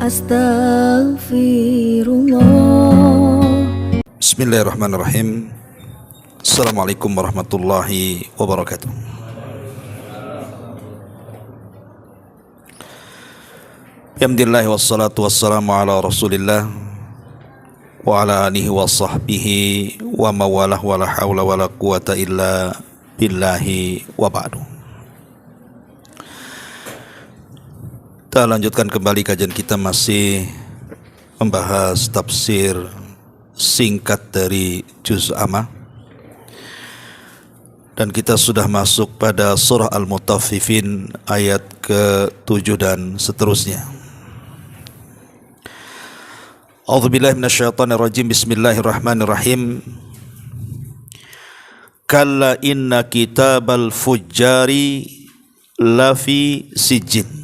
Astaghfirullah. Bismillahirrahmanirrahim. Assalamualaikum warahmatullahi wabarakatuh. Alhamdulillah wassalatu wassalamu ala rasulillah wa ala alihi wa sahbihi wa mawalah wa la hawla wa la quwata illa billahi wa ba'du. Kita lanjutkan kembali kajian kita, masih membahas tafsir singkat dari Juz Amma, dan kita sudah masuk pada surah Al-Mutaffifin ayat ke-7 dan seterusnya. A'udzubillahi minasyaitonirrajim. Bismillahirrahmanirrahim. Kalla inna kitabal fujjari lafi sijjin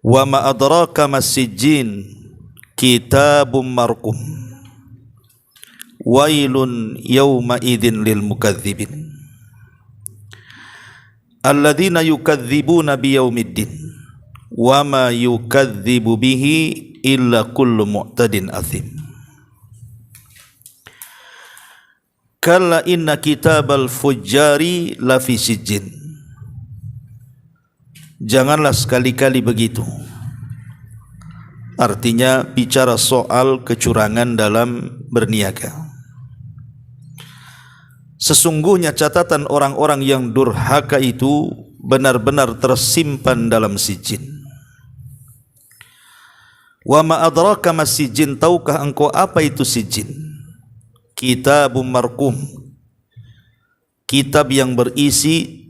wa ma adraka mas sijjin kitabum marqum wailun yawma idzin lil mukadzibin alladzina yukadzibuna biyaumiddin wa ma yukadzibu bihi illa kullu mu'tadin athim. Kalla inna kitabal fujjari lafi sijjin. Janganlah sekali-kali begitu. Artinya bicara soal kecurangan dalam berniaga. Sesungguhnya catatan orang-orang yang durhaka itu benar-benar tersimpan dalam sijin. Wa ma adraka mas sijin, tahukah engkau apa itu sijin? Kitabum marqum, kitab yang berisi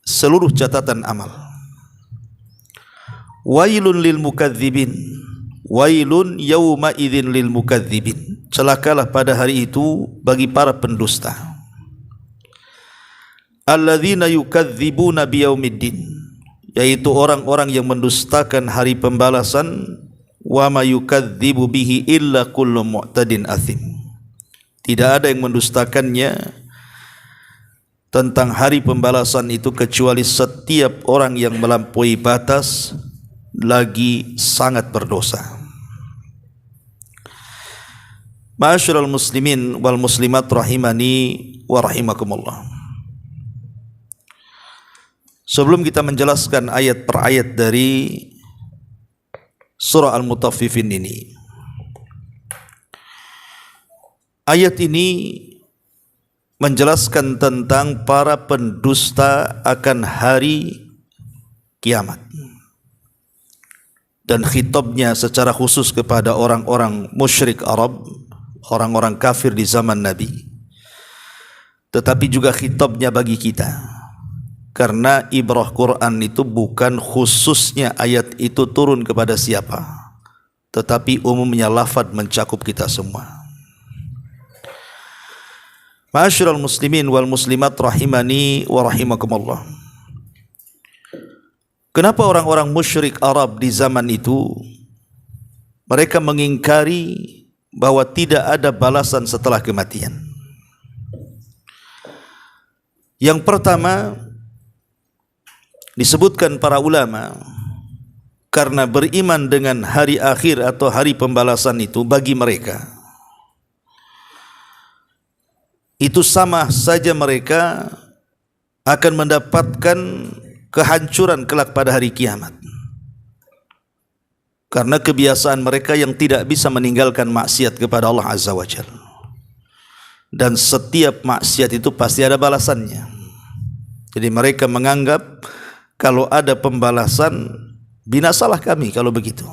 seluruh catatan amal. Wailun lil mukadzibin, wailun yawma idzin lil mukadzibin, celakalah pada hari itu bagi para pendusta. Alladzina yukadzibuna biyaumiddin, yaitu orang-orang yang mendustakan hari pembalasan. Wa ma yukadzibu bihi illa kullu mu'tadin athim, tidak ada yang mendustakannya tentang hari pembalasan itu kecuali setiap orang yang melampaui batas lagi sangat berdosa. Ma'asyiral muslimin wal muslimat rahimani wa rahimakumullah. Sebelum kita menjelaskan ayat per ayat dari surah Al-Mutaffifin ini, ayat ini menjelaskan tentang para pendusta akan hari kiamat, dan khitabnya secara khusus kepada orang-orang musyrik Arab, orang-orang kafir di zaman Nabi, tetapi juga khitabnya bagi kita, karena ibrah Quran itu bukan khususnya ayat itu turun kepada siapa, tetapi umumnya lafaz mencakup kita semua. Ma'asyiral muslimin wal muslimat rahimani wa rahimakumullah. Kenapa orang-orang musyrik Arab di zaman itu mereka mengingkari bahwa tidak ada balasan setelah kematian? Yang pertama, disebutkan para ulama, karena beriman dengan hari akhir atau hari pembalasan itu bagi mereka itu sama saja mereka akan mendapatkan kehancuran kelak pada hari kiamat, karena kebiasaan mereka yang tidak bisa meninggalkan maksiat kepada Allah Azza wa Jalla, dan setiap maksiat itu pasti ada balasannya. Jadi mereka menganggap kalau ada pembalasan, binasalah kami kalau begitu.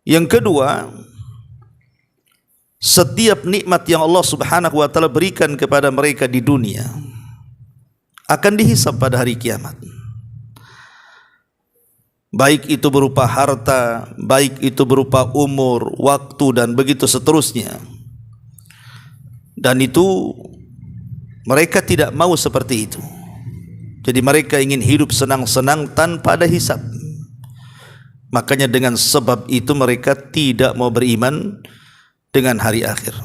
Yang kedua, setiap nikmat yang Allah Subhanahu wa taala berikan kepada mereka di dunia akan dihisab pada hari kiamat. Baik itu berupa harta, baik itu berupa umur, waktu, dan begitu seterusnya. Dan itu mereka tidak mau seperti itu. Jadi mereka ingin hidup senang-senang tanpa ada hisab. Makanya dengan sebab itu mereka tidak mau beriman dengan hari akhir.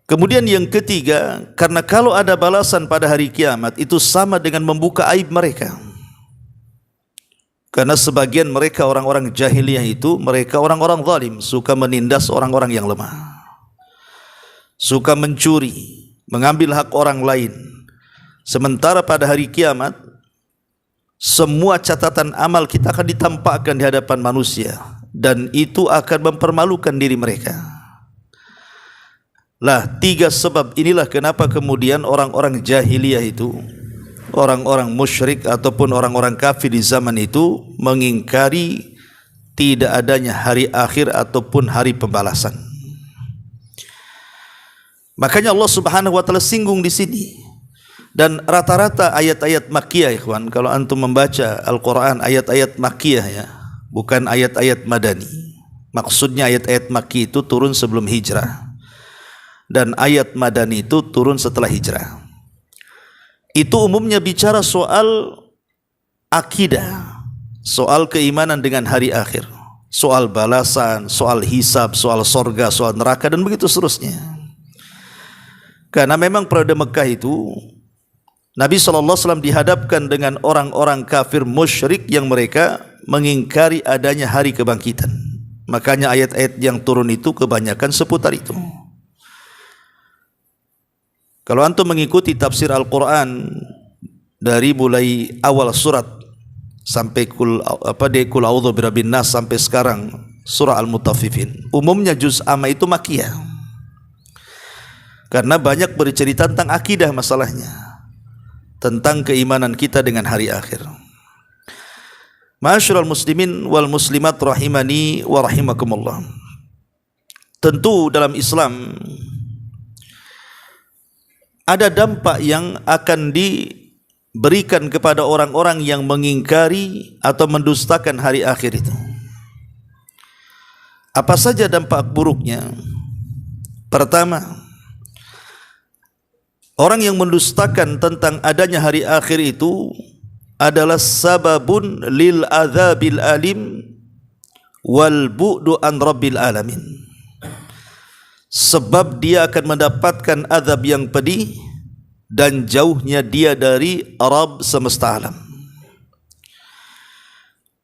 Kemudian yang ketiga, karena kalau ada balasan pada hari kiamat itu sama dengan membuka aib mereka. Karena sebagian mereka orang-orang jahiliyah itu, mereka orang-orang zalim, suka menindas orang-orang yang lemah, suka mencuri, mengambil hak orang lain. Sementara pada hari kiamat semua catatan amal kita akan ditampakkan di hadapan manusia, dan itu akan mempermalukan diri mereka. Lah, tiga sebab inilah kenapa kemudian orang-orang jahiliyah itu, orang-orang musyrik ataupun orang-orang kafir di zaman itu mengingkari tidak adanya hari akhir ataupun hari pembalasan. Makanya Allah Subhanahu wa taala singgung di sini. Dan rata-rata ayat-ayat Makkiyah, ikhwan, kalau antum membaca Al-Quran ayat-ayat Makkiyah ya, bukan ayat-ayat Madani. Maksudnya ayat-ayat Makki itu turun sebelum hijrah, dan ayat Madani itu turun setelah hijrah. Itu umumnya bicara soal akidah, soal keimanan dengan hari akhir, soal balasan, soal hisab, soal sorga, soal neraka, dan begitu seterusnya. Karena memang pada Mekah itu Nabi SAW dihadapkan dengan orang-orang kafir musyrik yang mereka mengingkari adanya hari kebangkitan. Makanya ayat-ayat yang turun itu kebanyakan seputar itu. Kalau antum mengikuti tafsir Al-Quran dari mulai awal surat sampai kul a'udzu birabbin nas sampai sekarang surah Al-Mutaffifin, umumnya juz amma itu Makkiyah. Karena banyak bercerita tentang akidah masalahnya, tentang keimanan kita dengan hari akhir. Ma'asyiral muslimin wal muslimat rahimani wa rahimakumullah. Tentu dalam Islam ada dampak yang akan diberikan kepada orang-orang yang mengingkari atau mendustakan hari akhir itu. Apa saja dampak buruknya? Pertama, orang yang mendustakan tentang adanya hari akhir itu adalah sababun lil adzabil alim wal bu'du an rabbil alamin. Sebab dia akan mendapatkan azab yang pedih dan jauhnya dia dari Rabb semesta alam.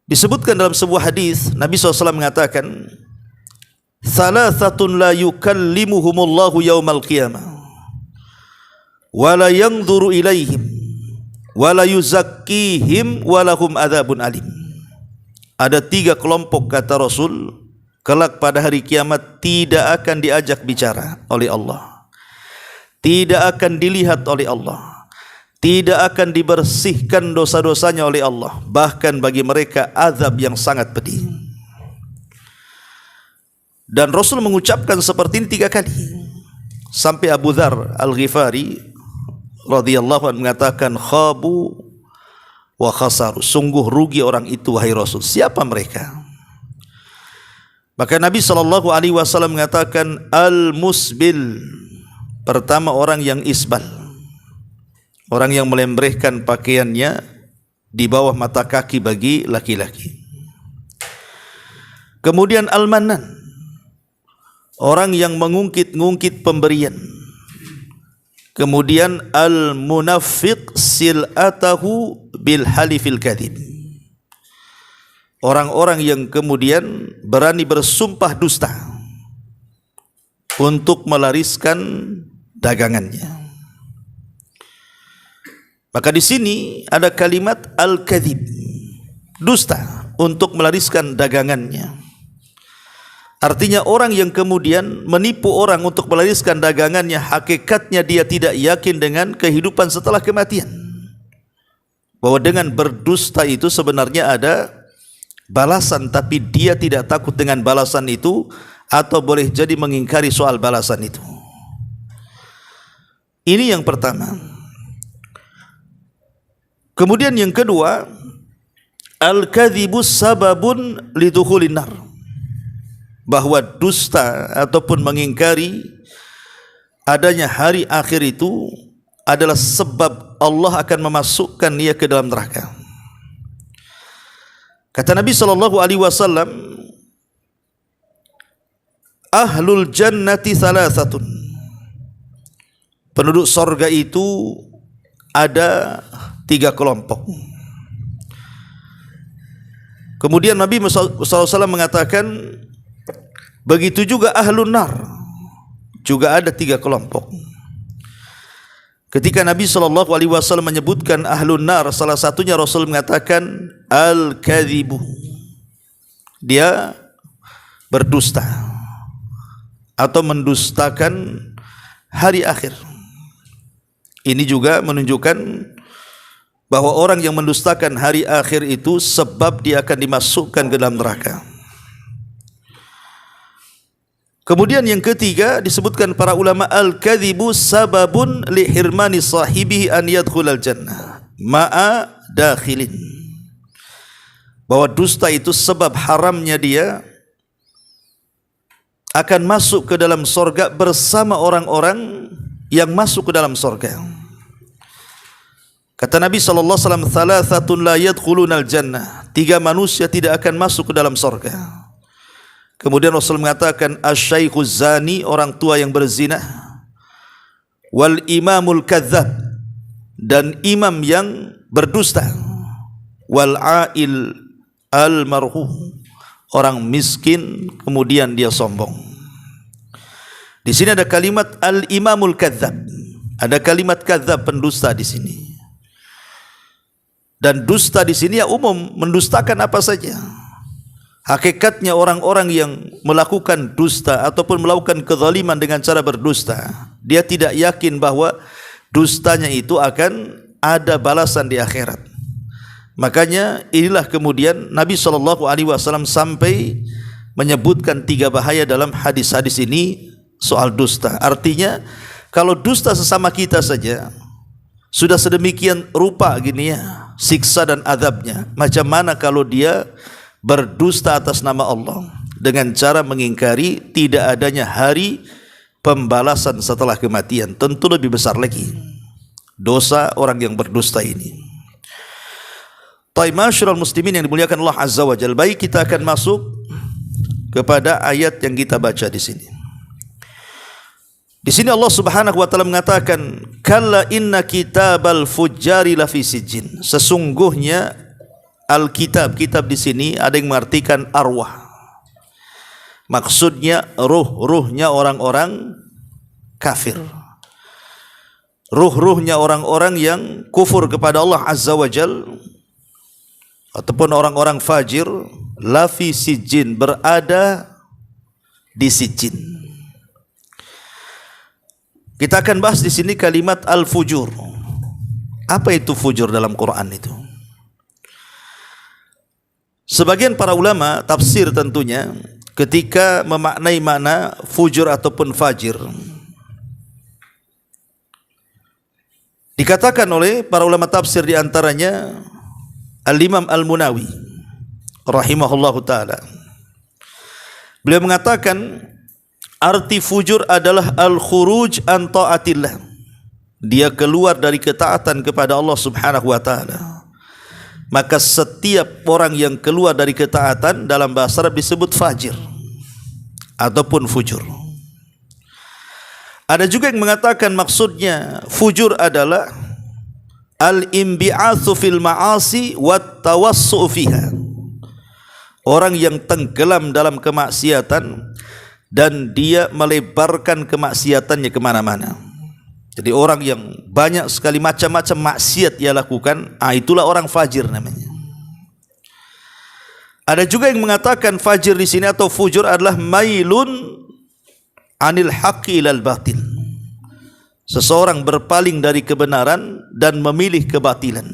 Disebutkan dalam sebuah hadis, Nabi SAW mengatakan, "Thalathatun la yukallimuhumullahu yaumal qiyamah wala yanzuru ilaihim wala yuzakkihim walahum adzabun alim." Ada tiga kelompok, kata Rasul, kelak pada hari kiamat tidak akan diajak bicara oleh Allah, tidak akan dilihat oleh Allah, tidak akan dibersihkan dosa-dosanya oleh Allah, bahkan bagi mereka azab yang sangat pedih. Dan Rasul mengucapkan seperti ini 3 kali, sampai Abu Dzar Al-Ghifari radhiyallahu anhu mengatakan, khabu wa khasaru, sungguh rugi orang itu wahai Rasul. Siapa mereka? Maka Nabi SAW mengatakan, al-musbil, pertama orang yang isbal, orang yang melembrehkan pakaiannya di bawah mata kaki bagi laki-laki. Kemudian al-mannan, orang yang mengungkit-ngungkit pemberian. Kemudian al-munafiq sil'atahu bil halifil kadhib, orang-orang yang kemudian berani bersumpah dusta untuk melariskan dagangannya. Maka di sini ada kalimat al-kadhib, dusta untuk melariskan dagangannya. Artinya orang yang kemudian menipu orang untuk melariskan dagangannya, hakikatnya dia tidak yakin dengan kehidupan setelah kematian. Bahwa dengan berdusta itu sebenarnya ada balasan, tapi dia tidak takut dengan balasan itu, atau boleh jadi mengingkari soal balasan itu. Ini yang pertama. Kemudian yang kedua, al-kadhibus sababun lidukhulin nar, bahwa dusta ataupun mengingkari adanya hari akhir itu adalah sebab Allah akan memasukkan dia ke dalam neraka. Kata Nabi SAW, ahlul jannati thalathatun, penduduk sorga itu ada 3 kelompok. Kemudian Nabi SAW mengatakan, begitu juga ahlun nar, juga ada 3 kelompok. Ketika Nabi SAW menyebutkan ahlun nar, salah satunya Rasul mengatakan al-kadhibu, dia berdusta atau mendustakan hari akhir. Ini juga menunjukkan bahwa orang yang mendustakan hari akhir itu sebab dia akan dimasukkan ke dalam neraka. Kemudian yang ketiga disebutkan para ulama, al-kadhibu sababun li hirmani sahibihi an yadkhulal jannah ma'a dakhilin. Bahwa dusta itu sebab haramnya dia akan masuk ke dalam sorga bersama orang-orang yang masuk ke dalam sorga. Kata Nabi SAW, thalathatun la yadkhulunal jannah, 3 manusia tidak akan masuk ke dalam sorga. Kemudian Rasul mengatakan, asy-syaikhu zani, orang tua yang berzina, wal imamul kadzdzab, dan imam yang berdusta, wal ail al marhu, orang miskin kemudian dia sombong. Di sini ada kalimat al-imamul kadzdzab, ada kalimat kadzdzab, pendusta di sini. Dan dusta di sini ya umum, mendustakan apa saja. Hakikatnya orang-orang yang melakukan dusta ataupun melakukan kezaliman dengan cara berdusta, dia tidak yakin bahwa dustanya itu akan ada balasan di akhirat. Makanya inilah kemudian Nabi SAW sampai menyebutkan 3 bahaya dalam hadis-hadis ini soal dusta. Artinya kalau dusta sesama kita saja sudah sedemikian rupa gini ya siksa dan azabnya, macam mana kalau dia berdusta atas nama Allah dengan cara mengingkari tidak adanya hari pembalasan setelah kematian? Tentu lebih besar lagi dosa orang yang berdusta ini. Ma'asyiral muslimin yang dimuliakan Allah Azza wa Jalla, baik, kita akan masuk kepada ayat yang kita baca di sini. Di sini Allah Subhanahu wa taala mengatakan, kalla inna kitabal fujjari lafi sijjin. Sesungguhnya Alkitab, kitab di sini ada yang mengartikan arwah. Maksudnya ruh-ruhnya orang-orang kafir. Ruh-ruhnya orang-orang yang kufur kepada Allah Azza wa Jalla ataupun orang-orang fajir, lafi sijjin, berada di sijjin. Kita akan bahas di sini kalimat al-fujur. Apa itu fujur dalam Quran itu? Sebagian para ulama tafsir tentunya ketika memaknai makna fujur ataupun fajir, dikatakan oleh para ulama tafsir di antaranya Al-Imam Al-Munawi rahimahullahu taala. Beliau mengatakan arti fujur adalah al-khuruj an ta'atillah. Dia keluar dari ketaatan kepada Allah Subhanahu wa taala. Maka setiap orang yang keluar dari ketaatan dalam bahasa Arab disebut fajir ataupun fujur. Ada juga yang mengatakan maksudnya fujur adalah al-imbi'atsu fil ma'asi wat tawassu fiha. Orang yang tenggelam dalam kemaksiatan dan dia melebarkan kemaksiatannya kemana-mana. Jadi orang yang banyak sekali macam-macam maksiat dia lakukan, itulah orang fajir namanya. Ada juga yang mengatakan fajir di sini atau fujur adalah mailun anil haqqi ilal batil. Seseorang berpaling dari kebenaran dan memilih kebatilan.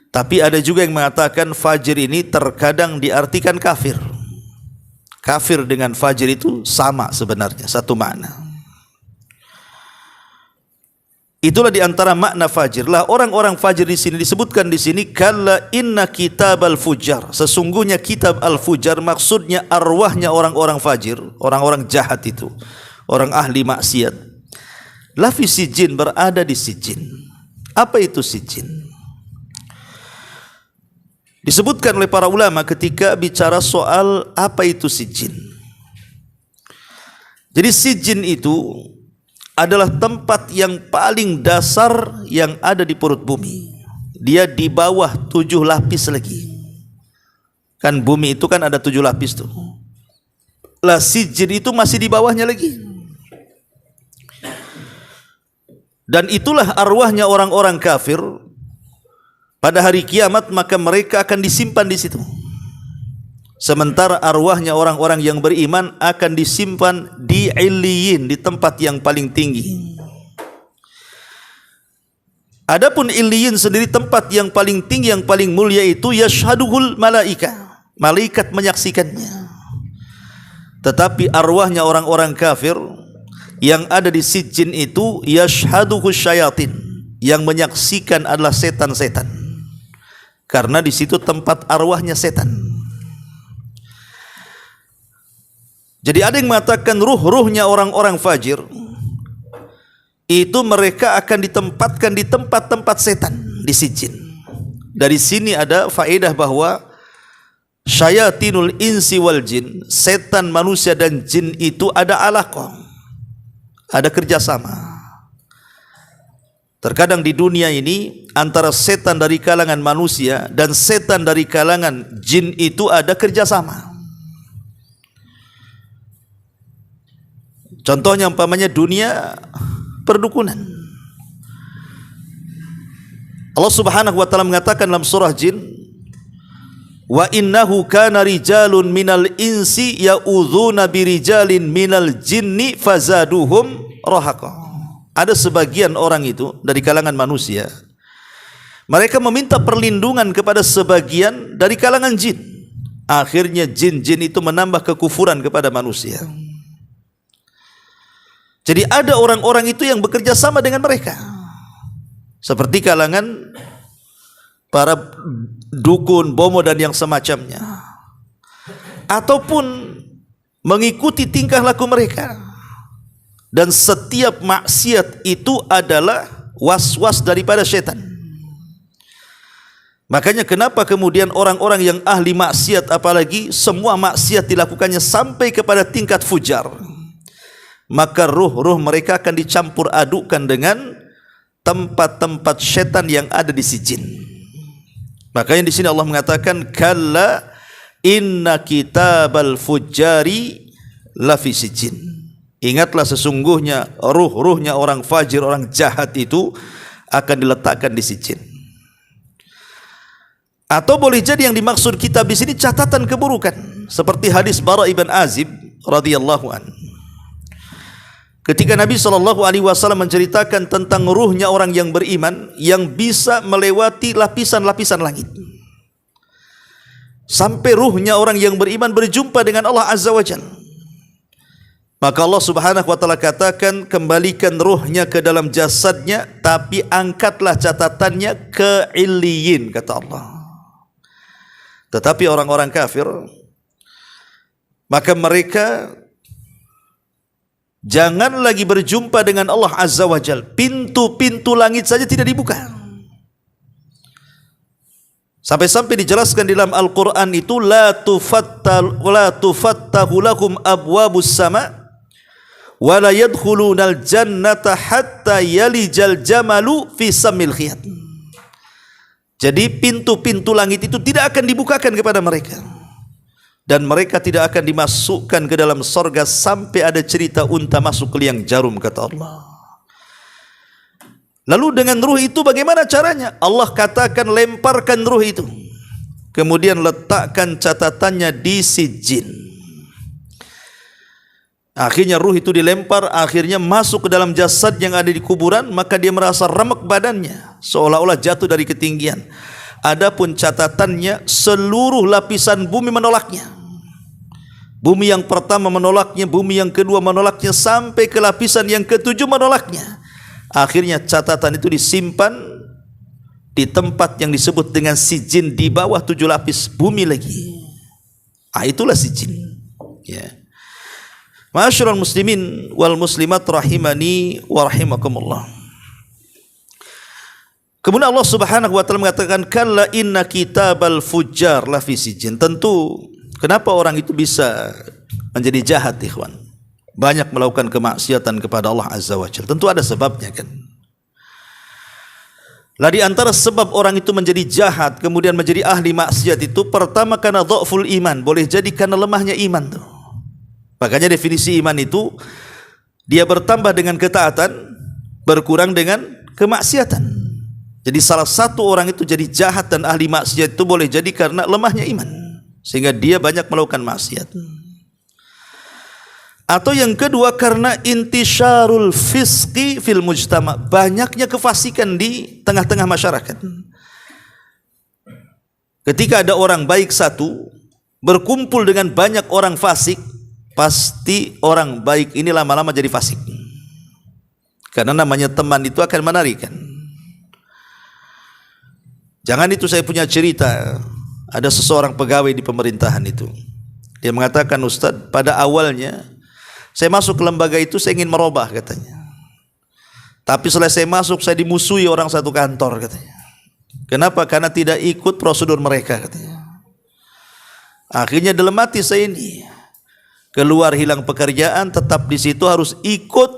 Tapi ada juga yang mengatakan fajir ini terkadang diartikan kafir. Kafir dengan fajir itu sama sebenarnya, satu makna. Itulah di antara makna fajir. Lah orang-orang fajir di sini disebutkan di sini kalla inna kitabal fujjar. Sesungguhnya kitab al-fujjar maksudnya arwahnya orang-orang fajir, orang-orang jahat itu, orang ahli maksiat. Lafi sijin, berada di sijin. Apa itu sijin? Disebutkan oleh para ulama ketika bicara soal apa itu sijin. Jadi sijin itu adalah tempat yang paling dasar yang ada di perut bumi. Dia di bawah 7 lapis lagi. Kan bumi itu kan ada 7 lapis tuh. Lah sijin itu masih di bawahnya lagi. Dan itulah arwahnya orang-orang kafir pada hari kiamat, maka mereka akan disimpan di situ. Sementara arwahnya orang-orang yang beriman akan disimpan di Illiyin, di tempat yang paling tinggi. Adapun Illiyin sendiri, tempat yang paling tinggi, yang paling mulia itu yashhaduhul malaika. Malaikat menyaksikannya. Tetapi arwahnya orang-orang kafir yang ada di sijin itu yashhaduhu syayatin, yang menyaksikan adalah setan-setan, karena di situ tempat arwahnya setan. Jadi ada yang mengatakan ruh-ruhnya orang-orang fajir itu mereka akan ditempatkan di tempat-tempat setan di sijin. Dari sini ada faedah bahwa syayatinul insi wal jin, setan manusia dan jin itu ada alaqah, ada kerjasama. Terkadang di dunia ini antara setan dari kalangan manusia dan setan dari kalangan jin itu ada kerjasama. Contohnya umpamanya dunia perdukunan. Allah Subhanahu wa taala mengatakan dalam surah Jin, wa innahu kana rijalun minal insi ya'udzuna birijalin minal jinni fazaduhum rahaqa. Ada sebagian orang itu dari kalangan manusia, mereka meminta perlindungan kepada sebagian dari kalangan jin. Akhirnya jin-jin itu menambah kekufuran kepada manusia. Jadi ada orang-orang itu yang bekerja sama dengan mereka, seperti kalangan para dukun, bomo dan yang semacamnya, ataupun mengikuti tingkah laku mereka. Dan setiap maksiat itu adalah was-was daripada syaitan. Makanya kenapa kemudian orang-orang yang ahli maksiat, apalagi semua maksiat dilakukannya sampai kepada tingkat fujar, maka ruh-ruh mereka akan dicampur adukkan dengan tempat-tempat syaitan yang ada di sijin. Makanya di sini Allah mengatakan kalla inna kitabal fujari lafi sijin. Ingatlah sesungguhnya ruh-ruhnya orang fajir, orang jahat itu akan diletakkan di sijin. Atau boleh jadi yang dimaksud kitab di sini catatan keburukan, seperti hadis Bara ibn Azib radhiyallahu anhu. Ketika Nabi SAW menceritakan tentang ruhnya orang yang beriman yang bisa melewati lapisan-lapisan langit, sampai ruhnya orang yang beriman berjumpa dengan Allah Azza wa Jalla, maka Allah Subhanahu wa taala katakan, kembalikan ruhnya ke dalam jasadnya, tapi angkatlah catatannya ke Illiyin, kata Allah. Tetapi orang-orang kafir, maka mereka jangan lagi berjumpa dengan Allah Azza wa Jalla, pintu-pintu langit saja tidak dibuka. Sampai-sampai dijelaskan di dalam Al-Quran itu la tufattahu lahum abwabus sama wa la yadkhulunal jannata hatta yalijal jamalu fi sammil khiyat. Jadi pintu-pintu langit itu tidak akan dibukakan kepada mereka, dan mereka tidak akan dimasukkan ke dalam sorga sampai ada cerita unta masuk ke liang jarum, kata Allah. Lalu dengan ruh itu bagaimana caranya? Allah katakan lemparkan ruh itu, kemudian letakkan catatannya di sijin. Akhirnya ruh itu dilempar, akhirnya masuk ke dalam jasad yang ada di kuburan, maka dia merasa remek badannya, seolah-olah jatuh dari ketinggian. Adapun catatannya, seluruh lapisan bumi menolaknya. Bumi yang pertama menolaknya, bumi yang kedua menolaknya, sampai ke lapisan yang ketujuh menolaknya. Akhirnya catatan itu disimpan di tempat yang disebut dengan sijin, di bawah 7 lapis bumi lagi. Itulah sijin. Ya. Ma'asyiral muslimin wal muslimat rahimani wa rahimakumullah. Kemudian Allah Subhanahu wa taala mengatakan kalla inna kitabal fujjar lafi sijin. Tentu kenapa orang itu bisa menjadi jahat, ikhwan? banyak melakukan kemaksiatan kepada Allah Azza wa Jalla. Tentu ada sebabnya kan. Lah di antara sebab orang itu menjadi jahat kemudian menjadi ahli maksiat itu pertama karena dhaful iman, boleh jadi karena lemahnya iman tuh. Makanya definisi iman itu dia bertambah dengan ketaatan, berkurang dengan kemaksiatan. Jadi salah satu orang itu jadi jahat dan ahli maksiat itu boleh jadi karena lemahnya iman, sehingga dia banyak melakukan maksiat. Atau yang kedua karena intisyarul fisqi fil mujtama, banyaknya kefasikan di tengah-tengah masyarakat. Ketika ada orang baik satu berkumpul dengan banyak orang fasik, pasti orang baik ini lama-lama jadi fasik. Karena namanya teman itu akan menarik kan. Jangan itu saya punya cerita, ada seseorang pegawai di pemerintahan itu. Dia mengatakan, Ustadz, pada awalnya saya masuk ke lembaga itu saya ingin merubah katanya. Tapi setelah saya masuk saya dimusuhi orang satu kantor katanya. Kenapa? Karena tidak ikut prosedur mereka katanya. Akhirnya dalam hati saya ini keluar hilang pekerjaan, tetap di situ harus ikut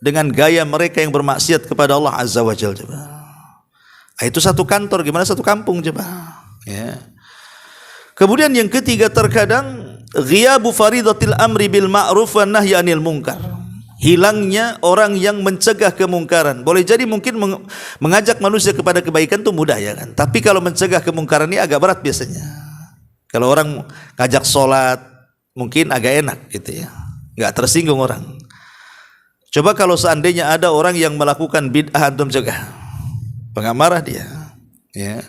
dengan gaya mereka yang bermaksiat kepada Allah Azza wa Jalla. Itu satu kantor, gimana satu kampung coba. Ya. Kemudian yang ketiga terkadang ghiyabu faridatil amri bil ma'ruf wan nahyi 'anil munkar. Hilangnya orang yang mencegah kemungkaran. Boleh jadi mungkin mengajak manusia kepada kebaikan itu mudah ya kan. Tapi kalau mencegah kemungkaran ini agak berat biasanya. Kalau orang ngajak sholat mungkin agak enak gitu ya. Enggak tersinggung orang. Coba kalau seandainya ada orang yang melakukan bid'ah antum cegah. Enggak marah dia. Ya.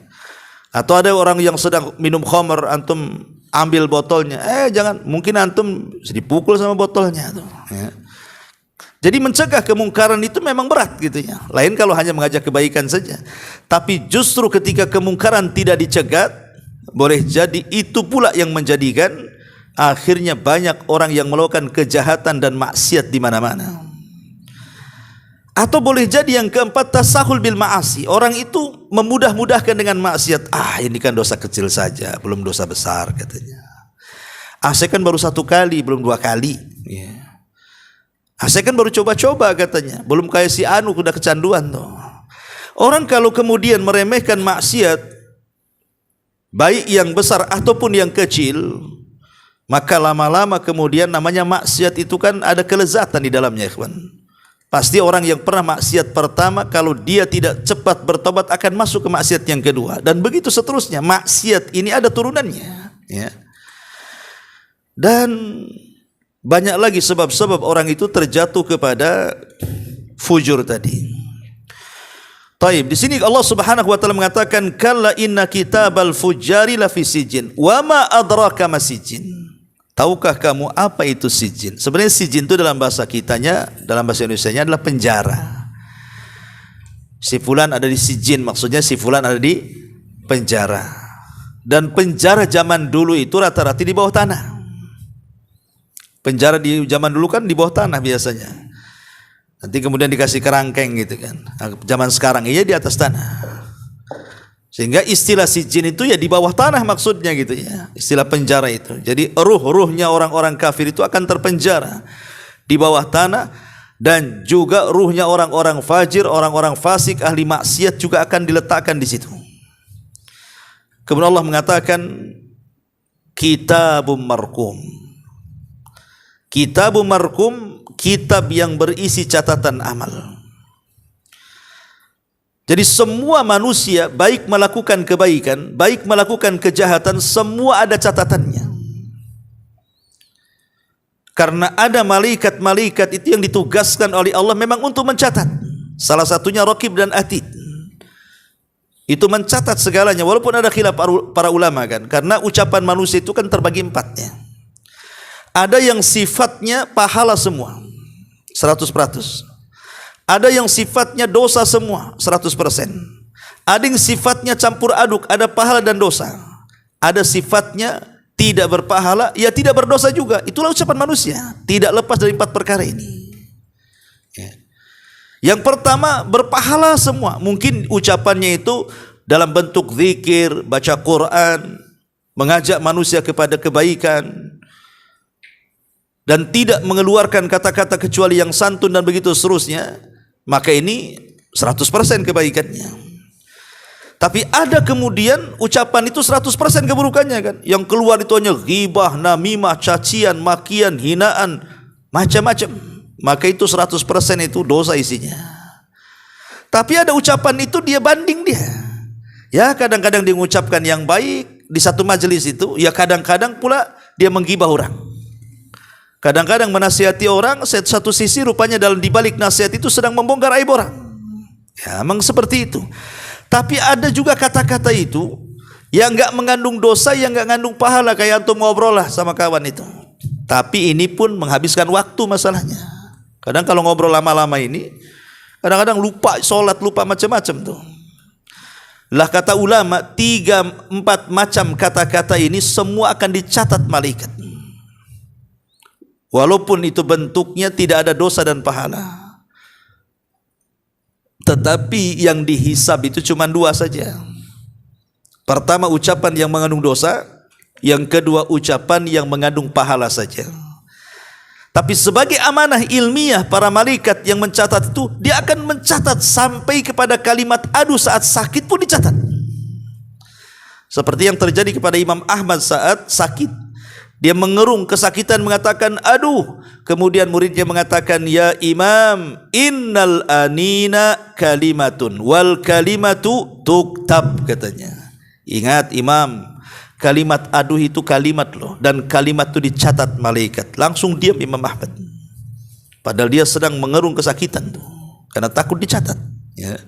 Atau ada orang yang sedang minum khamr, antum ambil botolnya, jangan, mungkin antum dipukul sama botolnya tuh. Ya. Jadi mencegah kemungkaran itu memang berat gitu ya. Lain kalau hanya mengajak kebaikan saja. Tapi justru ketika kemungkaran tidak dicegat, boleh jadi itu pula yang menjadikan akhirnya banyak orang yang melakukan kejahatan dan maksiat di mana-mana. Atau boleh jadi yang keempat tasahul bil ma'asi. Orang itu memudah-mudahkan dengan maksiat. Ini kan dosa kecil saja, belum dosa besar katanya. Saya kan baru satu kali, belum dua kali. Saya kan baru coba-coba katanya, belum kayak si Anu udah kecanduan tuh. Orang kalau kemudian meremehkan maksiat, baik yang besar ataupun yang kecil, maka lama-lama kemudian namanya maksiat itu kan ada kelezatan di dalamnya, ikhwan. Pasti orang yang pernah maksiat pertama, kalau dia tidak cepat bertobat akan masuk ke maksiat yang kedua, dan begitu seterusnya. Maksiat ini ada turunannya, ya. Dan banyak lagi sebab-sebab orang itu terjatuh kepada fujur tadi. Taib, di sini Allah Subhanahu wa taala mengatakan kalla inna kitabal fujjari lafi sijin wa ma adraka ma sijin. Tahukah kamu apa itu sijin? Sebenarnya sijin itu dalam bahasa kitanya, dalam bahasa Indonesianya adalah penjara. Si fulan ada di sijin, maksudnya si fulan ada di penjara. Dan penjara zaman dulu itu rata-rata di bawah tanah. Penjara di zaman dulu kan di bawah tanah biasanya. Nanti kemudian dikasih kerangkeng gitu kan. Zaman sekarang iya di atas tanah. Sehingga istilah sijin itu ya di bawah tanah maksudnya gitu ya. Istilah penjara itu. Jadi ruh-ruhnya orang-orang kafir itu akan terpenjara di bawah tanah, dan juga ruhnya orang-orang fajir, orang-orang fasik, ahli maksiat juga akan diletakkan di situ. Kemudian Allah mengatakan kitabum marqum. Kitabum marqum, kitab yang berisi catatan amal. Jadi semua manusia baik melakukan kebaikan, baik melakukan kejahatan, semua ada catatannya. Karena ada malaikat-malaikat itu yang ditugaskan oleh Allah memang untuk mencatat. Salah satunya Raqib dan Atid. Itu mencatat segalanya, walaupun ada khilaf para ulama kan. Karena ucapan manusia itu kan terbagi empatnya. Ada yang sifatnya pahala semua, 100%. Ada yang sifatnya dosa semua, 100%. Ada yang sifatnya campur aduk, ada pahala dan dosa. Ada sifatnya tidak berpahala, ya tidak berdosa juga. Itulah ucapan manusia, tidak lepas dari 4 perkara ini. Yang pertama, berpahala semua. Mungkin ucapannya itu dalam bentuk zikir, baca Quran, mengajak manusia kepada kebaikan. dan tidak mengeluarkan kata-kata kecuali yang santun dan begitu seterusnya, maka ini 100% kebaikannya. Tapi ada kemudian ucapan itu 100% keburukannya kan. Yang keluar itu hanya ghibah, namimah, cacian, makian, hinaan, macam-macam. Maka itu 100% itu dosa isinya. Tapi ada ucapan itu dia banding dia. Ya kadang-kadang dia mengucapkan yang baik di satu majelis itu, ya kadang-kadang pula dia menggibah orang. Kadang-kadang menasihati orang, satu sisi rupanya dalam dibalik nasihat itu sedang membongkar aib orang. Ya memang seperti itu. Tapi ada juga kata-kata itu yang enggak mengandung dosa, yang enggak mengandung pahala, kayak antum ngobrol lah sama kawan itu. Tapi ini pun menghabiskan waktu masalahnya. Kadang kalau ngobrol lama-lama ini, kadang-kadang lupa sholat, lupa macam-macam tuh. Lah kata ulama, 3-4 macam kata-kata ini semua akan dicatat malaikat. Walaupun itu bentuknya tidak ada dosa dan pahala. Tetapi yang dihisab itu cuma 2 saja. Pertama ucapan yang mengandung dosa, yang kedua ucapan yang mengandung pahala saja. Tapi sebagai amanah ilmiah para malaikat yang mencatat itu, dia akan mencatat sampai kepada kalimat aduh saat sakit pun dicatat. Seperti yang terjadi kepada Imam Ahmad saat sakit. Dia mengerung kesakitan mengatakan aduh. Kemudian muridnya mengatakan ya Imam, innal anina kalimatun wal kalimatu tuktab, katanya. Ingat Imam, kalimat aduh itu kalimat loh, dan kalimat itu dicatat malaikat. Langsung diam Imam Ahmad. Padahal dia sedang mengerung kesakitan tuh, karena takut dicatat. Ya.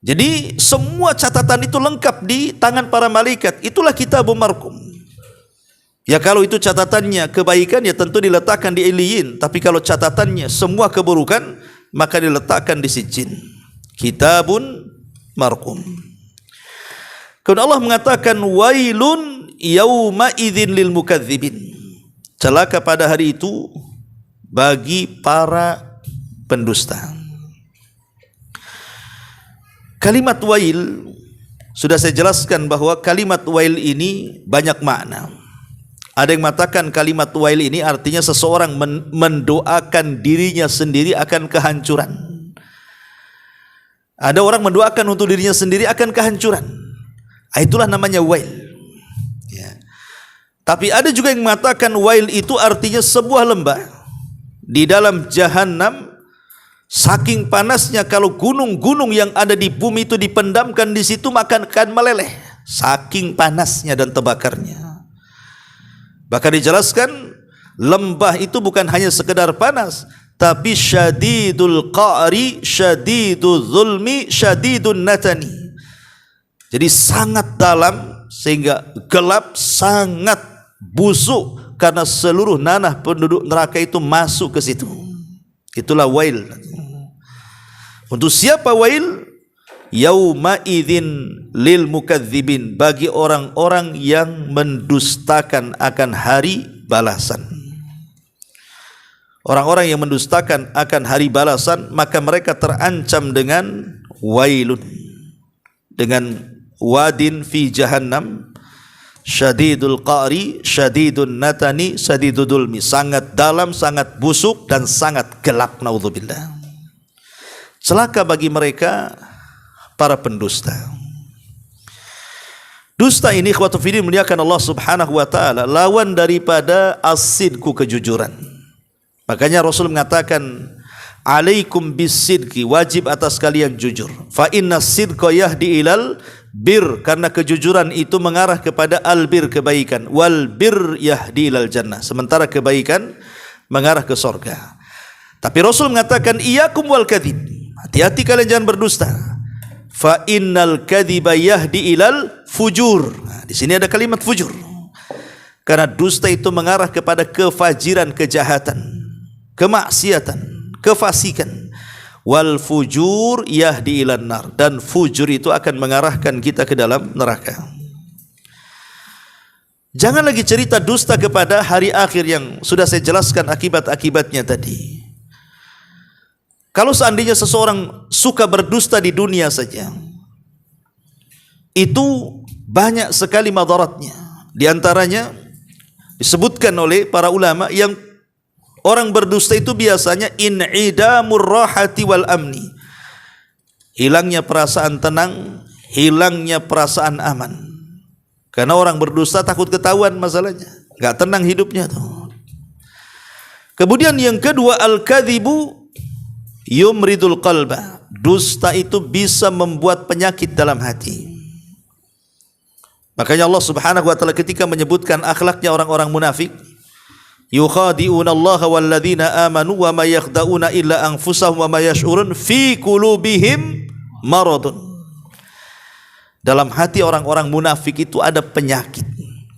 Jadi semua catatan itu lengkap di tangan para malaikat. Itulah kitabun marqum. Ya kalau itu catatannya kebaikan, ya tentu diletakkan di Iliyin. Tapi kalau catatannya semua keburukan, maka diletakkan di Sijjin. Kitabun marqum. Kemudian Allah mengatakan wailun yauma idzin lil mukadzibin. Celaka pada hari itu bagi para pendusta. Kalimat wail sudah saya jelaskan bahwa kalimat wail ini banyak makna. Ada yang mengatakan kalimat wail ini artinya seseorang mendoakan dirinya sendiri akan kehancuran. Ada orang mendoakan untuk dirinya sendiri akan kehancuran. Itulah namanya wail. Ya. Tapi ada juga yang mengatakan wail itu artinya sebuah lembah di dalam jahanam. Saking panasnya kalau gunung-gunung yang ada di bumi itu dipendamkan di situ, maka akan meleleh. Saking panasnya dan terbakarnya. Bahkan dijelaskan lembah itu bukan hanya sekedar panas, tapi syadidul qa'ri, syadidul zulmi, syadidun natani. Jadi sangat dalam sehingga gelap, sangat busuk karena seluruh nanah penduduk neraka itu masuk ke situ. Itulah wail. Untuk siapa wail? Yauma idzin lil mukadzibin, bagi orang-orang yang mendustakan akan hari balasan. Orang-orang yang mendustakan akan hari balasan, maka mereka terancam dengan wailun, dengan wadin fi jahannam, syadidul qa'ri, syadidun natani, syadidul dulmi, sangat dalam, sangat busuk dan sangat gelap. Naudzubillah. Celaka bagi mereka para pendusta. Dusta ini ikhwatu fillah muliakan Allah Subhanahu wa taala, lawan daripada as-sidqu, kejujuran. Makanya Rasul mengatakan alaikum bis-sidqi, wajib atas kalian jujur. Fa inna sidqa yahdi ilal bir, karena kejujuran itu mengarah kepada albir, kebaikan. Wal bir yahdi ilal jannah, sementara kebaikan mengarah ke surga. Tapi Rasul mengatakan iyakum wal kadzib, hati-hati kalian jangan berdusta. Fa innal kadziba yahdi ilal fujur. Nah, di sini ada kalimat fujur. Karena dusta itu mengarah kepada kefajiran, kejahatan, kemaksiatan, kefasikan. Wal fujur yahdi ilan nar, dan fujur itu akan mengarahkan kita ke dalam neraka. Jangan lagi cerita dusta kepada hari akhir yang sudah saya jelaskan akibat-akibatnya tadi. Kalau seandainya seseorang suka berdusta di dunia saja, itu banyak sekali madaratnya. Di antaranya Disebutkan oleh para ulama yang orang berdusta itu biasanya in'idamur rahati wal amni. Hilangnya perasaan tenang, hilangnya perasaan aman. Karena orang berdusta takut ketahuan masalahnya, enggak tenang hidupnya tuh. Kemudian yang kedua, al-kadzibu yumridul qalba. Dusta itu bisa membuat penyakit dalam hati. Makanya Allah Subhanahu wa taala ketika menyebutkan akhlaknya orang-orang munafik, yukhadi'una Allah walladzina amanu wa ma yakhda'una illa anfusahum wa ma yash'urun fi qulubihim maradun. Dalam hati orang-orang munafik itu ada penyakit.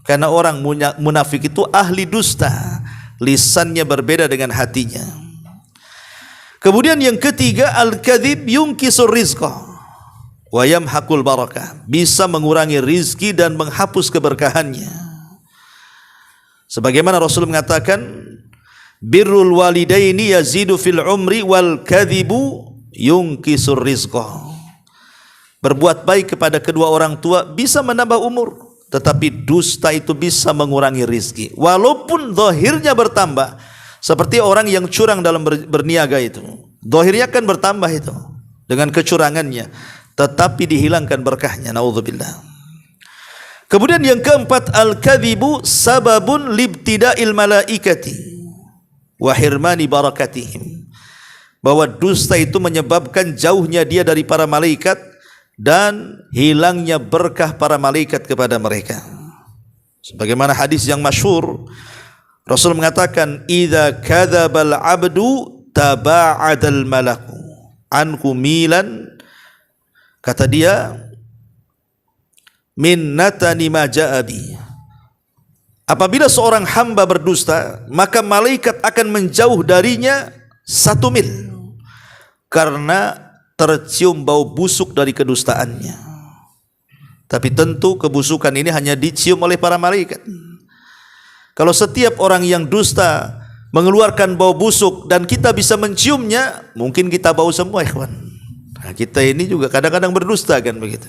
Karena orang munafik itu ahli dusta. Lisannya berbeda dengan hatinya. Kemudian yang ketiga, al-kadzib yungkisur rizqa wa yamhaqul barakah. Bisa mengurangi rizki dan menghapus keberkahannya. Sebagaimana Rasul mengatakan, birrul walidaini yazidu fil umri wal kadzibu yungkisur rizqa. Berbuat baik kepada kedua orang tua bisa menambah umur, tetapi dusta itu bisa mengurangi rizki. Walaupun zahirnya bertambah, seperti orang yang curang dalam berniaga itu, zahirnya kan bertambah itu dengan kecurangannya, tetapi dihilangkan berkahnya. Naudzubillah. Kemudian yang keempat, al-kadzibu sababun libtida'il malaikati wa hirmani barakatihim. Bahwa dusta itu menyebabkan jauhnya dia dari para malaikat dan hilangnya berkah para malaikat kepada mereka. Sebagaimana hadis yang masyhur, Rasul mengatakan, idza kadzabal abdu taba'adal malaku anhu milan. Kata dia, min natani ma ja'abi. Apabila seorang hamba berdusta, maka malaikat akan menjauh darinya 1 mil karena tercium bau busuk dari kedustaannya. Tapi tentu kebusukan ini hanya dicium oleh para malaikat. Kalau setiap orang yang dusta mengeluarkan bau busuk dan kita bisa menciumnya, mungkin kita bau semua, ikhwan. Nah, kita ini juga kadang-kadang berdusta kan begitu.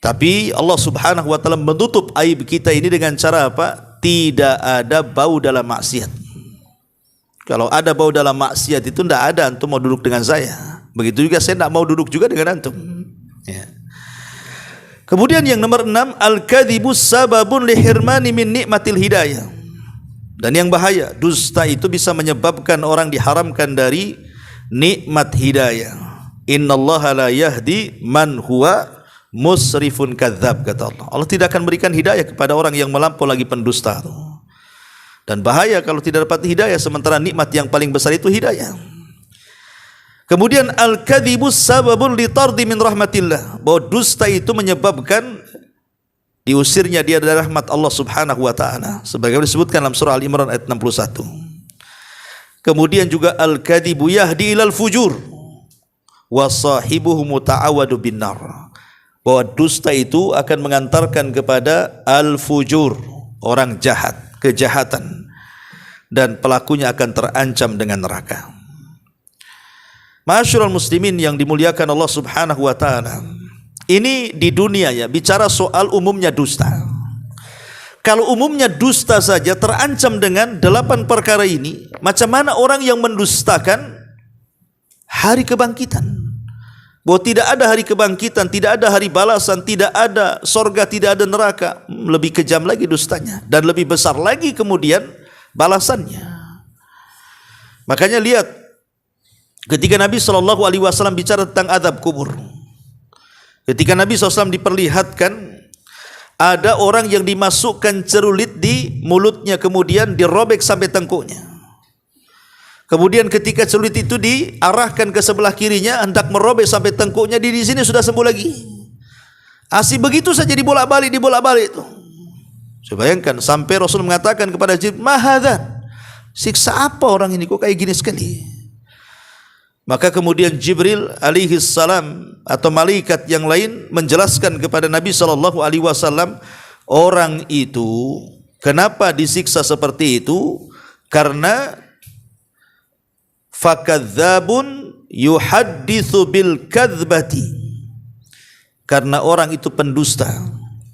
Tapi Allah Subhanahu wa taala menutup aib kita ini dengan cara apa? Tidak ada bau dalam maksiat. Kalau ada bau dalam maksiat itu tidak ada antum mau duduk dengan saya. Begitu juga saya tidak mau duduk juga dengan antum. Ya. Kemudian yang nomor 6, al-kadzibu sababun lihirmani min nikmatil hidayah. Dan yang bahaya, dusta itu bisa menyebabkan orang diharamkan dari nikmat hidayah. Innallaha la yahdi man huwa musrifun kadzab, kata Allah. Allah tidak akan berikan hidayah kepada orang yang melampau lagi pendusta. Dan bahaya kalau tidak dapat hidayah, sementara nikmat yang paling besar itu hidayah. Kemudian al-kadzibu sababun litardi min rahmatillah. Bahwa dusta itu menyebabkan diusirnya dia dari rahmat Allah Subhanahu wa taala, sebagaimana disebutkan dalam surah Al-Imran ayat 61. Kemudian juga al-kadzibu yahdi ilal fujur wa sahibuhu muta'awwadu binnar. Bahwa dusta itu akan mengantarkan kepada al-fujur, orang jahat, kejahatan, dan pelakunya akan terancam dengan neraka. Ma'asyiral muslimin yang dimuliakan Allah Subhanahu wa taala. Ini di dunia ya, bicara soal umumnya dusta. Kalau umumnya dusta saja terancam dengan 8 perkara ini, macam mana orang yang mendustakan hari kebangkitan? Bahwa tidak ada hari kebangkitan, tidak ada hari balasan, tidak ada sorga, tidak ada neraka. Lebih kejam lagi dustanya dan lebih besar lagi kemudian balasannya. Makanya lihat ketika Nabi SAW bicara tentang azab kubur, ketika Nabi SAW diperlihatkan ada orang yang dimasukkan celurit di mulutnya, kemudian dirobek sampai tengkuknya. Kemudian ketika celurit itu diarahkan ke sebelah kirinya, hendak merobek sampai tengkuknya, di sini sudah sembuh lagi. Asih begitu saja dibolak-balik itu. Saya bayangkan sampai Rasul mengatakan kepada Jibril, "Mahadhan? Siksa apa orang ini kok kayak gini sekali?" Maka kemudian Jibril alaihi salam atau malaikat yang lain menjelaskan kepada Nabi sallallahu alaihi wasallam, orang itu kenapa disiksa seperti itu? Karena fakadzabun yuhadditsu bil kadzbati. Karena orang itu pendusta,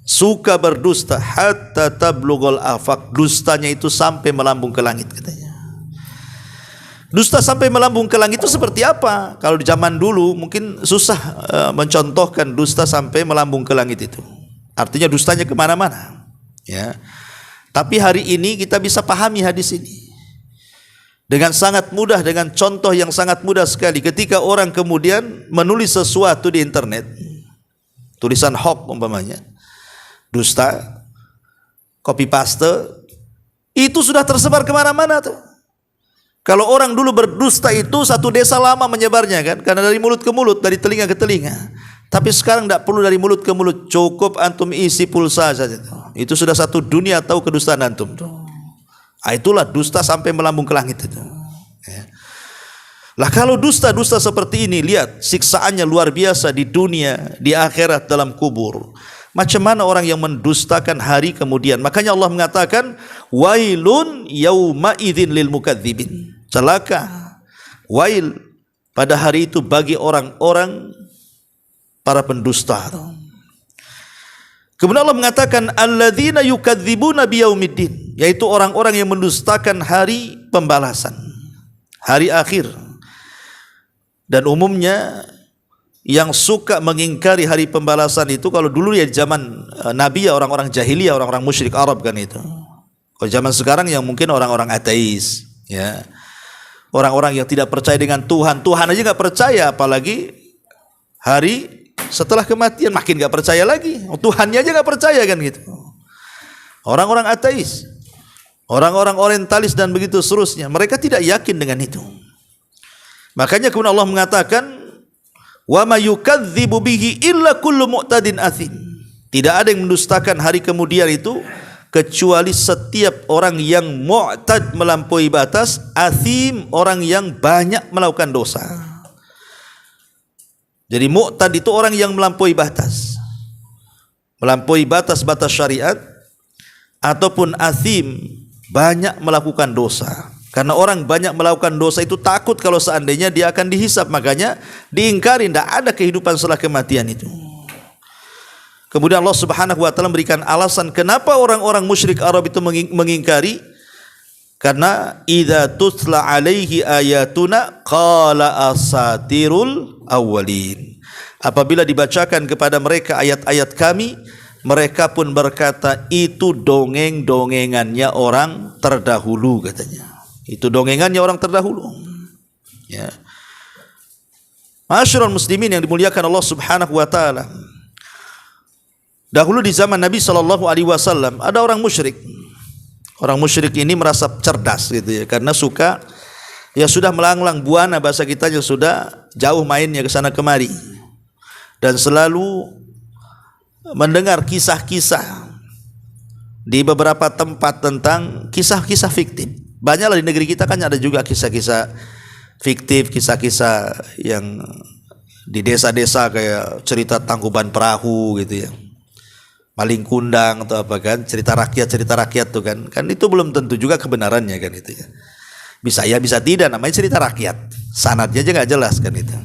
suka berdusta hatta tablughul afaq, dustanya itu sampai melambung ke langit katanya. Dusta sampai melambung ke langit itu seperti apa? Kalau di zaman dulu mungkin susah mencontohkan dusta sampai melambung ke langit itu. Artinya dustanya kemana-mana. Ya. Tapi hari ini kita bisa pahami hadis ini dengan sangat mudah, dengan contoh yang sangat mudah sekali. Ketika orang kemudian menulis sesuatu di internet, tulisan hoax umpamanya, dusta, copy paste, itu sudah tersebar kemana-mana tuh. Kalau orang dulu berdusta itu satu desa lama menyebarnya kan, karena dari mulut ke mulut, dari telinga ke telinga. Tapi sekarang tidak perlu dari mulut ke mulut, cukup antum isi pulsa saja. Itu sudah satu dunia tahu kedustaan antum. Itulah dusta sampai melambung ke langit itu. Ya. Lah kalau dusta-dusta seperti ini, lihat siksaannya luar biasa di dunia, di akhirat, dalam kubur. Macam mana orang yang mendustakan hari kemudian? Makanya Allah mengatakan, wailun yauma idzin lil mukadzibin. Celaka, wail pada hari itu bagi orang-orang para pendusta. Kemudian Allah mengatakan alladzina yukadzibuna biyaumiddin, yaitu orang-orang yang mendustakan hari pembalasan, hari akhir. Dan umumnya yang suka mengingkari hari pembalasan itu, kalau dulu ya zaman Nabi ya orang-orang jahiliyah, orang-orang musyrik Arab kan itu. Kalau zaman sekarang yang mungkin orang-orang ateis, ya, orang-orang yang tidak percaya dengan Tuhan, Tuhan aja nggak percaya, apalagi hari setelah kematian makin nggak percaya lagi. Tuhannya aja nggak percaya kan gitu. Orang-orang ateis, orang-orang orientalis dan begitu seterusnya, mereka tidak yakin dengan itu. Makanya kemudian Allah mengatakan, wa may yukadzibu bihi illa kullu mu'tadin atsim. Tidak ada yang mendustakan hari kemudian itu kecuali setiap orang yang mu'tad, melampaui batas, atsim, orang yang banyak melakukan dosa. Jadi mu'tad itu orang yang melampaui batas, melampaui batas-batas syariat, ataupun atsim, banyak melakukan dosa. Karena orang banyak melakukan dosa itu takut kalau seandainya dia akan dihisab, makanya diingkari, tidak ada kehidupan setelah kematian itu. Kemudian Allah Subhanahu wa taala memberikan alasan kenapa orang-orang musyrik Arab itu mengingkari. Karena idza tutla alaihi ayatuna qala asatirul awwalin. Apabila dibacakan kepada mereka ayat-ayat kami, mereka pun berkata itu dongeng-dongengannya orang terdahulu katanya. Itu dongengannya orang terdahulu. Ya. Ma'asyiral muslimin yang dimuliakan Allah Subhanahu wa taala. Dahulu di zaman Nabi sallallahu alaihi wasallam ada orang musyrik. Orang musyrik ini merasa cerdas gitu ya, karena suka ya sudah melanglang buana, bahasa kitanya sudah jauh mainnya ke sana kemari. Dan selalu mendengar kisah-kisah di beberapa tempat tentang kisah-kisah fiktif. Banyaklah di negeri kita kan ada juga kisah-kisah fiktif, kisah-kisah yang di desa-desa kayak cerita Tangkuban Perahu gitu ya, Maling Kundang atau apa kan, cerita rakyat tuh kan itu belum tentu juga kebenarannya kan itu ya. Bisa ya bisa tidak, namanya cerita rakyat, sanadnya aja nggak jelas kan itu.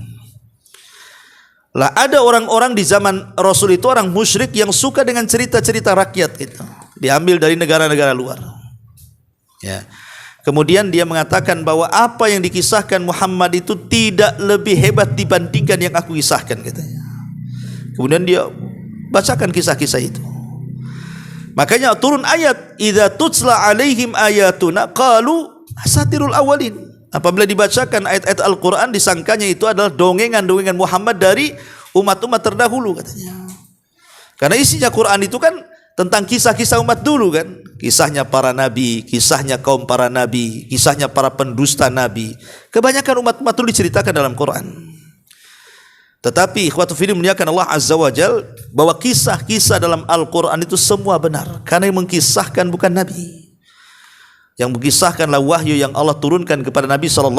Lah ada orang-orang di zaman Rasul itu orang musyrik yang suka dengan cerita-cerita rakyat itu, diambil dari negara-negara luar. Ya. Kemudian dia mengatakan bahwa apa yang dikisahkan Muhammad itu tidak lebih hebat dibandingkan yang aku kisahkan katanya. Kemudian dia bacakan kisah-kisah itu. Makanya turun ayat idza tutsla alaihim ayatuna qalu asatirul awwalin. Apabila dibacakan ayat-ayat Al-Qur'an disangkanya itu adalah dongengan-dongengan Muhammad dari umat-umat terdahulu katanya. Karena isinya Quran itu kan tentang kisah-kisah umat dulu kan, kisahnya para nabi, kisahnya kaum para nabi, kisahnya para pendusta nabi. Kebanyakan umat-umat dulu diceritakan dalam Quran. Tetapi ikhwatu fillah muliakan Allah Azza wa Jal, bahwa kisah-kisah dalam Al-Quran itu semua benar, karena yang mengkisahkan bukan Nabi. Yang mengkisahkanlah wahyu yang Allah turunkan kepada Nabi SAW.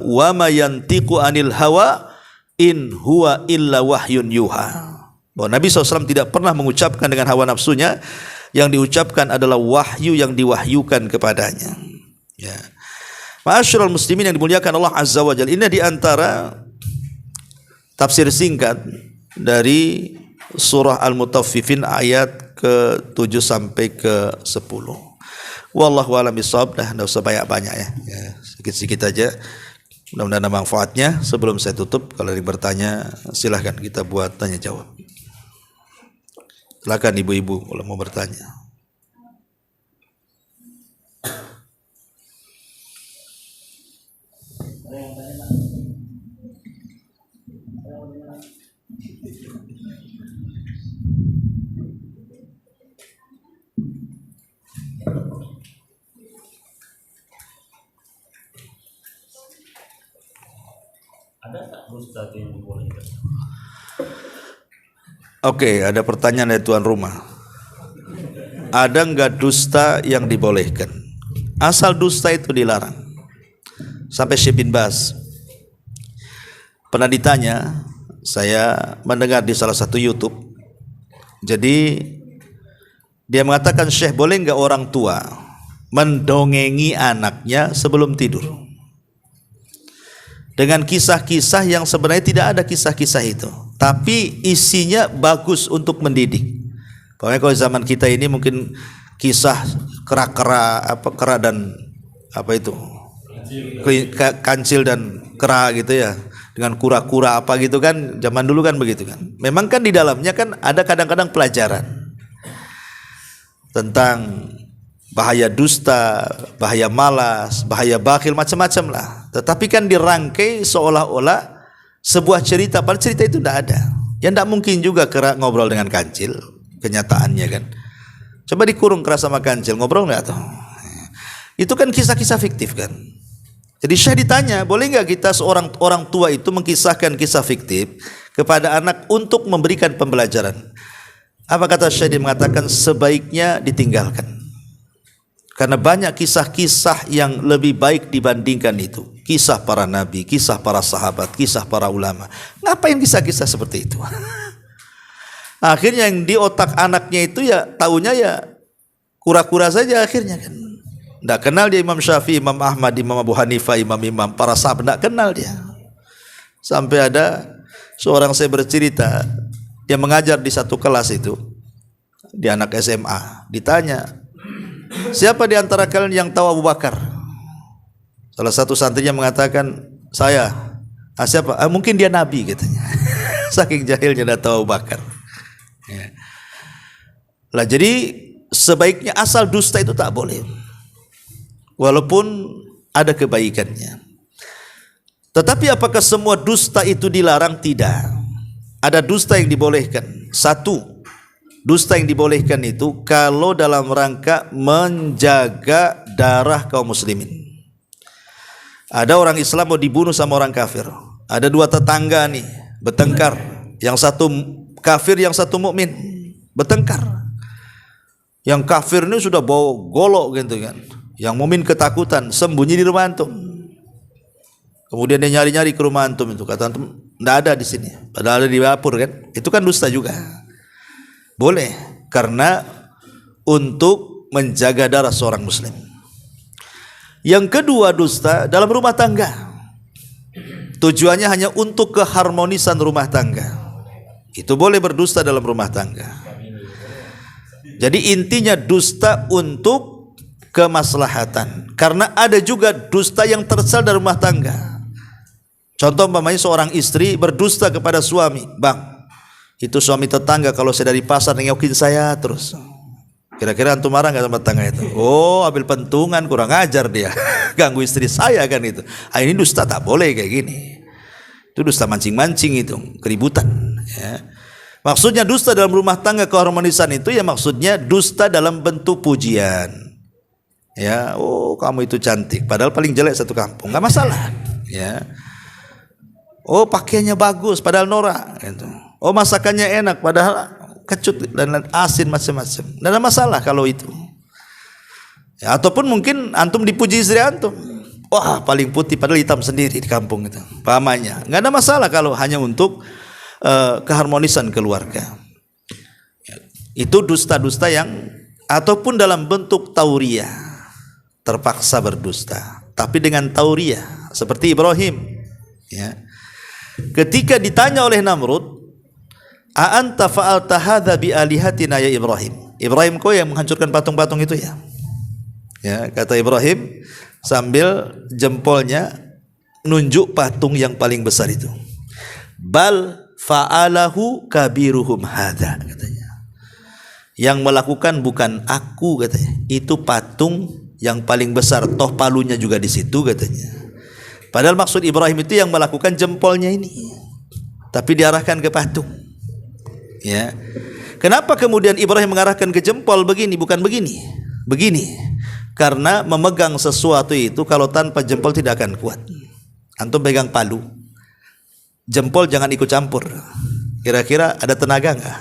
Wa ma yantiqu anil hawa in huwa illa wahyun yuha. Bahwa Nabi SAW tidak pernah mengucapkan dengan hawa nafsunya, yang diucapkan adalah wahyu yang diwahyukan kepadanya. Ya. Ma'asyiral muslimin yang dimuliakan Allah Azza wa Jalla, ini di antara tafsir singkat dari surah Al-Mutaffifin ayat ke-7 sampai ke-10. Wallahu a'lam bishawab. Dah enggak usah banyak-banyak ya. Sedikit-sedikit aja. Mudah-mudahan ada manfaatnya. Sebelum saya tutup, kalau ada yang bertanya silahkan kita buat tanya jawab. Silakan ibu-ibu kalau mau bertanya. Ada tak dusta yang dibolehkan? Oke, ada pertanyaan dari tuan rumah. Ada enggak dusta yang dibolehkan? Asal dusta itu dilarang. Sampai Syekh bin Baz pernah ditanya, saya mendengar di salah satu YouTube. Jadi dia mengatakan, Syekh, boleh enggak orang tua mendongengi anaknya sebelum tidur? Dengan kisah-kisah yang sebenarnya tidak ada kisah-kisah itu, tapi isinya bagus untuk mendidik. Pokoknya kalau zaman kita ini mungkin kisah kera dan apa itu, kancil dan kera gitu ya, dengan kura-kura apa gitu kan, zaman dulu kan begitu kan. Memang kan di dalamnya kan ada kadang-kadang pelajaran tentang bahaya dusta, bahaya malas, bahaya bakhil, macam-macam lah. Tetapi kan dirangkai seolah-olah sebuah cerita, padahal cerita itu tidak ada. Ya tidak mungkin juga kera ngobrol dengan kancil, kenyataannya kan. Coba dikurung kera sama kancil, ngobrol nggak tuh? Itu kan kisah-kisah fiktif kan. Jadi Syekh ditanya, boleh nggak kita seorang orang tua itu mengkisahkan kisah fiktif kepada anak untuk memberikan pembelajaran? Apa kata Syekh? Dia mengatakan sebaiknya ditinggalkan. Karena banyak kisah-kisah yang lebih baik dibandingkan itu. Kisah para nabi, kisah para sahabat, kisah para ulama. Ngapain kisah-kisah seperti itu? Akhirnya yang di otak anaknya itu ya taunya ya kura-kura saja akhirnya kan. Tidak kenal dia Imam Syafi'i, Imam Ahmad, Imam Abu Hanifah, Imam-imam para sahabat, tidak kenal dia. Sampai ada seorang saya bercerita, dia mengajar di satu kelas itu, di anak SMA. Ditanya, siapa di antara kalian yang tahu Abu Bakar? Salah satu santrinya mengatakan, saya. Siapa? Mungkin dia Nabi katanya. Saking jahilnya dah tahu Abu Bakar. Ya. Lah jadi sebaiknya asal dusta itu tak boleh. Walaupun ada kebaikannya. Tetapi apakah semua dusta itu dilarang? Tidak. Ada dusta yang dibolehkan. Satu, dusta yang dibolehkan itu kalau dalam rangka menjaga darah kaum muslimin. Ada orang Islam mau dibunuh sama orang kafir. Ada dua tetangga nih bertengkar. Yang satu kafir, yang satu mukmin. Bertengkar. Yang kafir ini sudah bawa golok gitu kan. Yang mukmin ketakutan, sembunyi di rumah antum. Kemudian dia nyari-nyari ke rumah antum itu. Kata antum, tidak ada di sini. Padahal ada di dapur kan. Itu kan dusta juga. Boleh, karena untuk menjaga darah seorang muslim. Yang kedua, dusta dalam rumah tangga. Tujuannya hanya untuk keharmonisan rumah tangga. Itu boleh berdusta dalam rumah tangga. Jadi intinya dusta untuk kemaslahatan. Karena ada juga dusta yang tersel dari rumah tangga. Contoh umpamanya seorang istri berdusta kepada suami, bang, itu suami tetangga kalau saya dari pasar nengokin saya terus. Kira-kira antum marah nggak sama tetangga itu? Oh, ambil pentungan, kurang ajar dia, ganggu istri saya kan itu. Ini dusta tak boleh kayak gini. Itu dusta mancing-mancing itu, keributan. Ya. Maksudnya dusta dalam rumah tangga keharmonisan itu ya maksudnya dusta dalam bentuk pujian. Ya, oh kamu itu cantik, padahal paling jelek satu kampung, nggak masalah. Ya. Oh pakaiannya bagus, padahal norak. Gitu. Oh masakannya enak, padahal kecut dan asin macam-macam. Tidak ada masalah kalau itu. Ya, ataupun mungkin antum dipuji istri antum. Wah paling putih, padahal hitam sendiri di kampung itu. Pamannya. Nggak ada masalah kalau hanya untuk keharmonisan keluarga. Ya, itu dusta-dusta yang ataupun dalam bentuk tauriah. Terpaksa berdusta, tapi dengan tauriah seperti Ibrahim. Ya. Ketika ditanya oleh Namrud, A anta fa'alta hadza bi alihatina ya Ibrahim. Ibrahim, kau yang menghancurkan patung-patung itu ya? Ya, kata Ibrahim sambil jempolnya nunjuk patung yang paling besar itu. Bal fa'alahu kabiruhum hadza, katanya. Yang melakukan bukan aku, katanya. Itu patung yang paling besar, toh palunya juga di situ, katanya. Padahal maksud Ibrahim itu yang melakukan jempolnya ini, tapi diarahkan ke patung. Ya. Kenapa kemudian Ibrahim mengarahkan ke jempol begini, bukan begini? Begini. Karena memegang sesuatu itu kalau tanpa jempol tidak akan kuat. Antum pegang palu, jempol jangan ikut campur. Kira-kira ada tenaga enggak?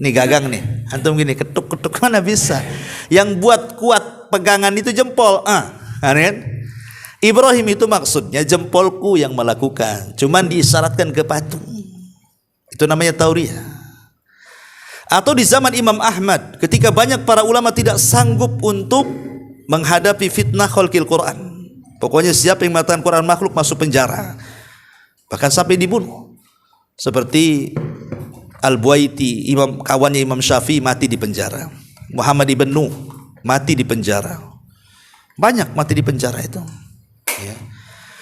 Nih gagang nih, antum gini ketuk-ketuk mana bisa. Yang buat kuat pegangan itu jempol. Kan? Ibrahim itu maksudnya jempolku yang melakukan, cuman diisyaratkan ke patung. Itu namanya tauriyah. Atau di zaman Imam Ahmad, ketika banyak para ulama tidak sanggup untuk menghadapi fitnah khalqil Quran. Pokoknya siapa yang mengatakan Quran makhluk masuk penjara, bahkan sampai dibunuh. Seperti Al-Buaiti, kawannya Imam Syafi'i, mati di penjara. Muhammad ibn Nuh mati di penjara. Banyak mati di penjara itu. Ya.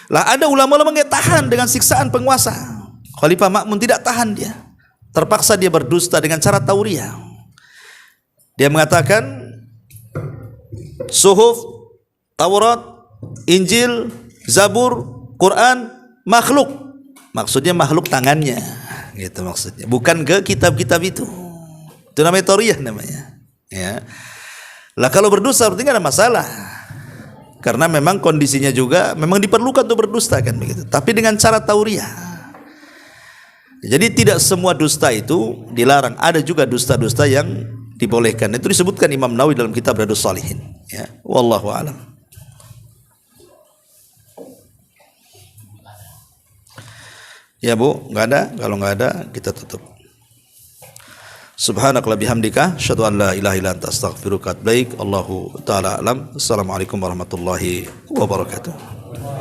Lah ada ulama-ulama yang tahan dengan siksaan penguasa. Khalifah Ma'mun tidak tahan dia. Terpaksa dia berdusta dengan cara tauriyah. Dia mengatakan Suhuf, Taurat, Injil, Zabur, Quran makhluk. Maksudnya makhluk tangannya, gitu maksudnya. Bukan ke kitab-kitab itu. Itu namanya tauriyah namanya. Ya. Lah kalau berdusta berarti enggak ada masalah. Karena memang kondisinya juga memang diperlukan untuk berdusta kan begitu. Tapi dengan cara tauriyah. Jadi tidak semua dusta itu dilarang. Ada juga dusta-dusta yang dibolehkan. Itu disebutkan Imam Nawawi dalam kitab Riyadhus Shalihin. Ya, wallahu a'lam. Ya Bu, enggak ada. Kalau enggak ada kita tutup. Subhanakallahumma bihamdika asyhadu an la ilaha illa anta astaghfiruka wa atubu ilaik. Allahu taala alam. Assalamualaikum warahmatullahi wabarakatuh.